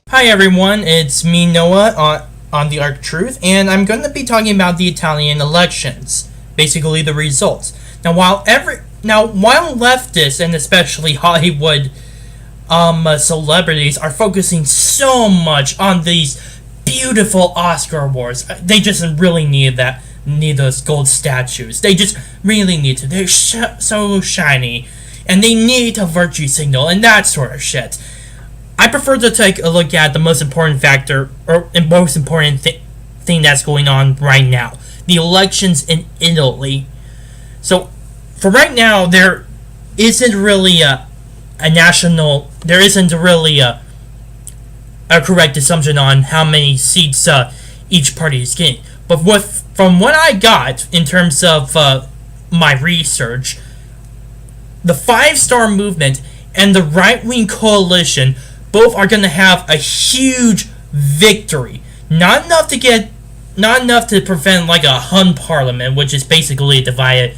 Hi everyone, it's me Noah on the Arc Truth, and I'm going to be talking about the Italian elections, basically the results. Now while leftists and especially Hollywood celebrities are focusing so much on these beautiful Oscar awards, they just really need those gold statues. They just really need to. They're so shiny, and they need a virtue signal and that sort of shit. I prefer to take a look at the most important factor, or most important thing that's going on right now. The elections in Italy. So, for right now, there isn't really a correct assumption on how many seats each party is getting. But from what I got in terms of my research, the five-star movement and the right-wing coalition both are going to have a huge victory. Not enough to prevent like a Hun parliament, which is basically a divided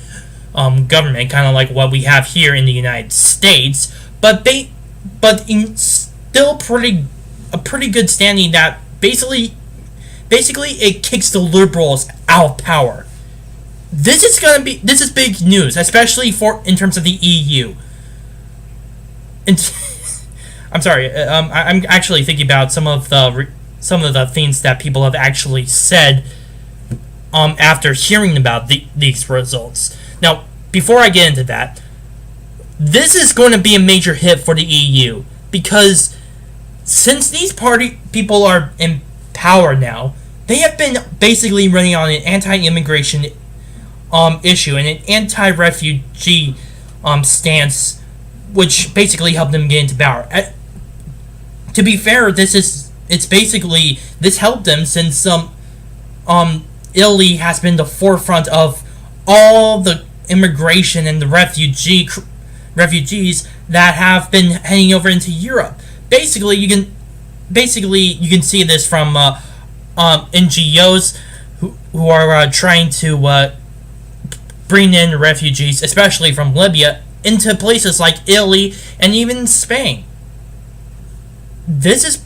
government, kind of like what we have here in the United States, but in still a pretty good standing that basically it kicks the liberals out of power. This is big news, especially in terms of the EU. I'm sorry. I'm actually thinking about some of the things that people have actually said after hearing about these results. Now, before I get into that, this is going to be a major hit for the EU because since these people are in power now, they have been basically running on an anti-immigration issue and an anti-refugee stance, which basically helped them get into power. To be fair, this helped them since Italy has been the forefront of all the immigration and the refugees that have been heading over into Europe. Basically, you can see this from NGOs who are trying to bring in refugees, especially from Libya, into places like Italy and even Spain. This has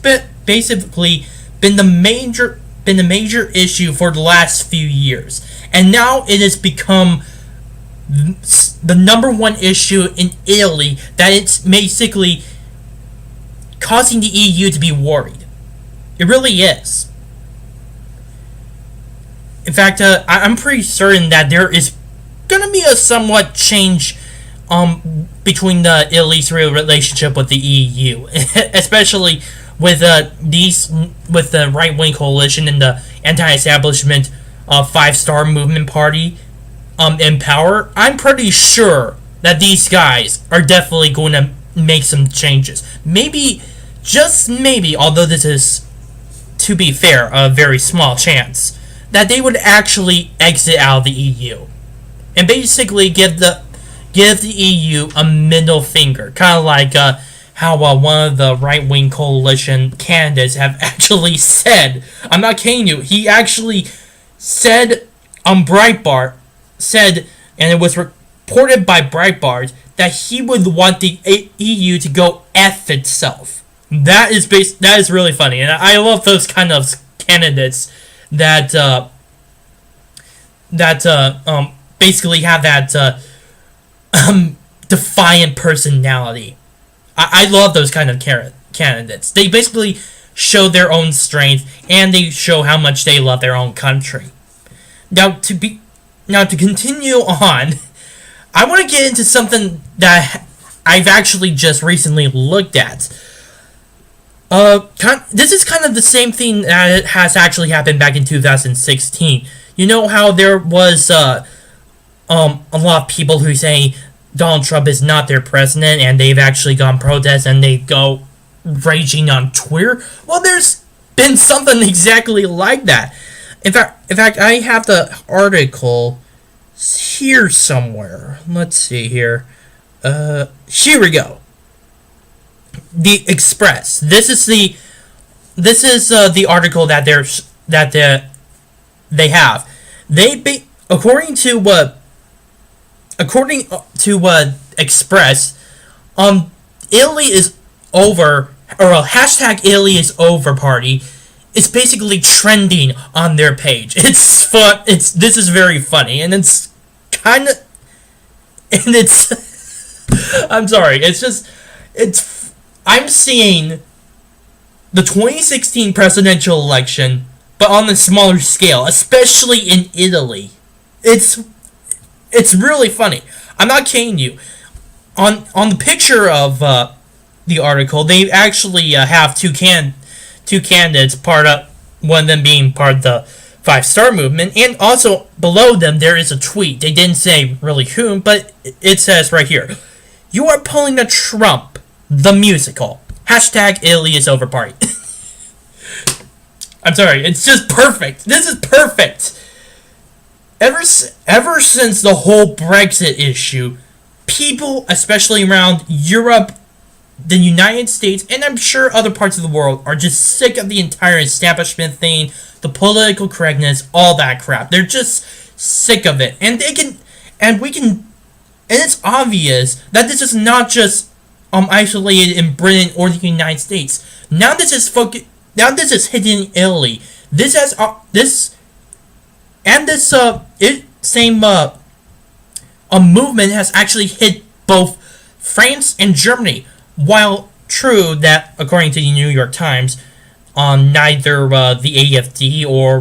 basically been the major issue for the last few years, and now it has become the number one issue in Italy that it's basically causing the EU to be worried. It really is. In fact, I'm pretty certain that there is gonna be a somewhat change between Italy's real relationship with the EU, especially with the right-wing coalition and the anti-establishment five-star movement party in power. I'm pretty sure that these guys are definitely going to make some changes. Maybe, just maybe, although this is, to be fair, a very small chance, that they would actually exit out of the EU and basically give the EU a middle finger, kind of like how one of the right-wing coalition candidates have actually said. I'm not kidding you. He actually said on Breitbart, and it was reported by Breitbart, that he would want the EU to go F itself. That is really funny, and I love those kind of candidates that basically have that defiant personality. I love those kind of candidates. They basically show their own strength, and they show how much they love their own country. Now to continue on, I want to get into something that I've actually just recently looked at. This is kind of the same thing that has actually happened back in 2016. You know how there was a lot of people who say Donald Trump is not their president, and they've actually gone protest and they go raging on Twitter? Well, there's been something exactly like that. In fact, I have the article here somewhere. Let's see here. Here we go. The Express. This is the article that they have. According to Express, Italy is over, or hashtag Italy is over party is basically trending on their page. It's fun. This is very funny, and it's kind of, and it's. I'm sorry. I'm seeing the 2016 presidential election, but on a smaller scale, especially in Italy. It's really funny. I'm not kidding you. On the picture of the article, they actually have two candidates. One of them being part of the 5-Star Movement, and also below them there is a tweet. They didn't say really whom, but it says right here, "You are pulling a Trump, the musical. Hashtag Italy is over party." I'm sorry, it's just perfect. This is perfect. Ever since the whole Brexit issue, people, especially around Europe, the United States, and I'm sure other parts of the world, are just sick of the entire establishment thing, the political correctness, all that crap. They're just sick of it. And it's obvious that this is not just isolated in Britain or the United States. Now this is hitting Italy. A movement has actually hit both France and Germany. While true that, according to the New York Times, neither the AfD or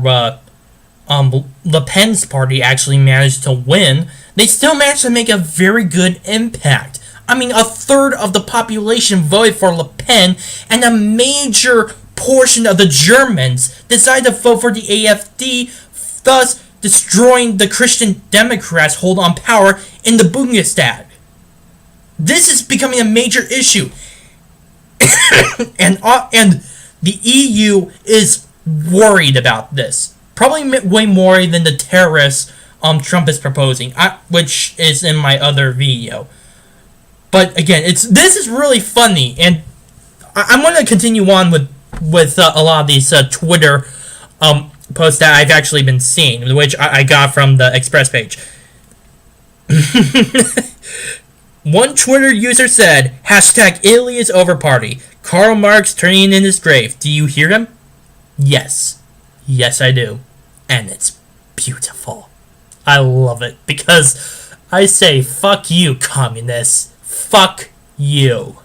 Le Pen's party actually managed to win, they still managed to make a very good impact. I mean, a third of the population voted for Le Pen, and a major portion of the Germans decided to vote for the AfD, thus destroying the Christian Democrats' hold on power in the Bundestag. This is becoming a major issue, and the EU is worried about this. Probably way more than the terrorists Trump is proposing, which is in my other video. But again, this is really funny, and I'm going to continue on with a lot of these Twitter posts that I've actually been seeing, which I got from the Express page. One Twitter user said, hashtag Italy is over party. Karl Marx turning in his grave. Do you hear him? Yes. Yes, I do. And it's beautiful. I love it because I say, fuck you, communists. Fuck you.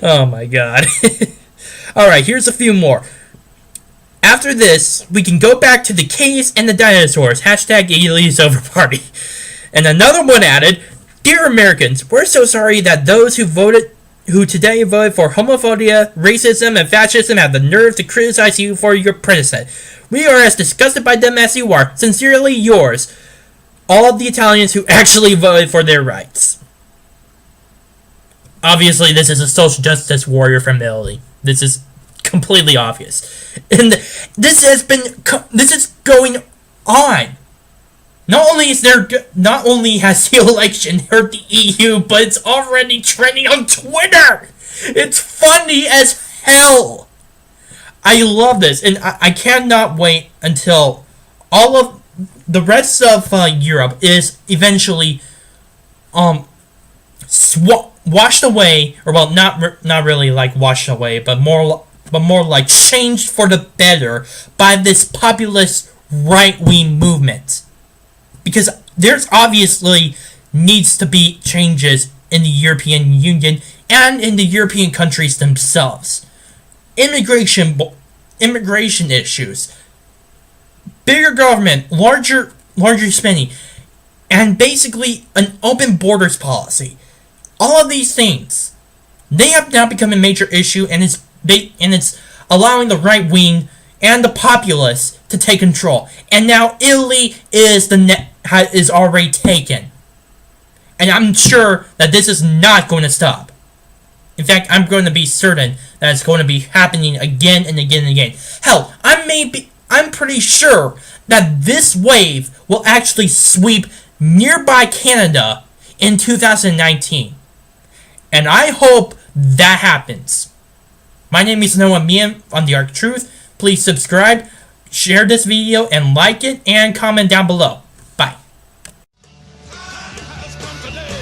Oh my god. Alright, here's a few more. After this, we can go back to the caves and the dinosaurs. Hashtag Italy is over party. And another one added, Dear Americans, we're so sorry that those who today voted for homophobia, racism, and fascism have the nerve to criticize you for your predecessor. We are as disgusted by them as you are. Sincerely yours. All of the Italians who actually voted for their rights. Obviously, this is a social justice warrior from Italy. This is completely obvious. And this is going on. Not only has the election hurt the EU, but it's already trending on Twitter. It's funny as hell. I love this, and I cannot wait until all of the rest of Europe is eventually washed away, or well, not really like washed away, but more like changed for the better by this populist right-wing movement. Because there's obviously needs to be changes in the European Union and in the European countries themselves. Immigration issues, bigger government, larger spending, and basically an open borders policy. All of these things, they have now become a major issue, and it's allowing the right wing and the populists to take control. And now Italy is already taken. And I'm sure that this is not going to stop. In fact, I'm going to be certain that it's going to be happening again and again and again. Hell, I'm pretty sure that this wave will actually sweep nearby Canada in 2019. And I hope that happens. My name is Noah Mian on The Arc Truth. Please subscribe, share this video, and like it, and comment down below. Bye. Italy.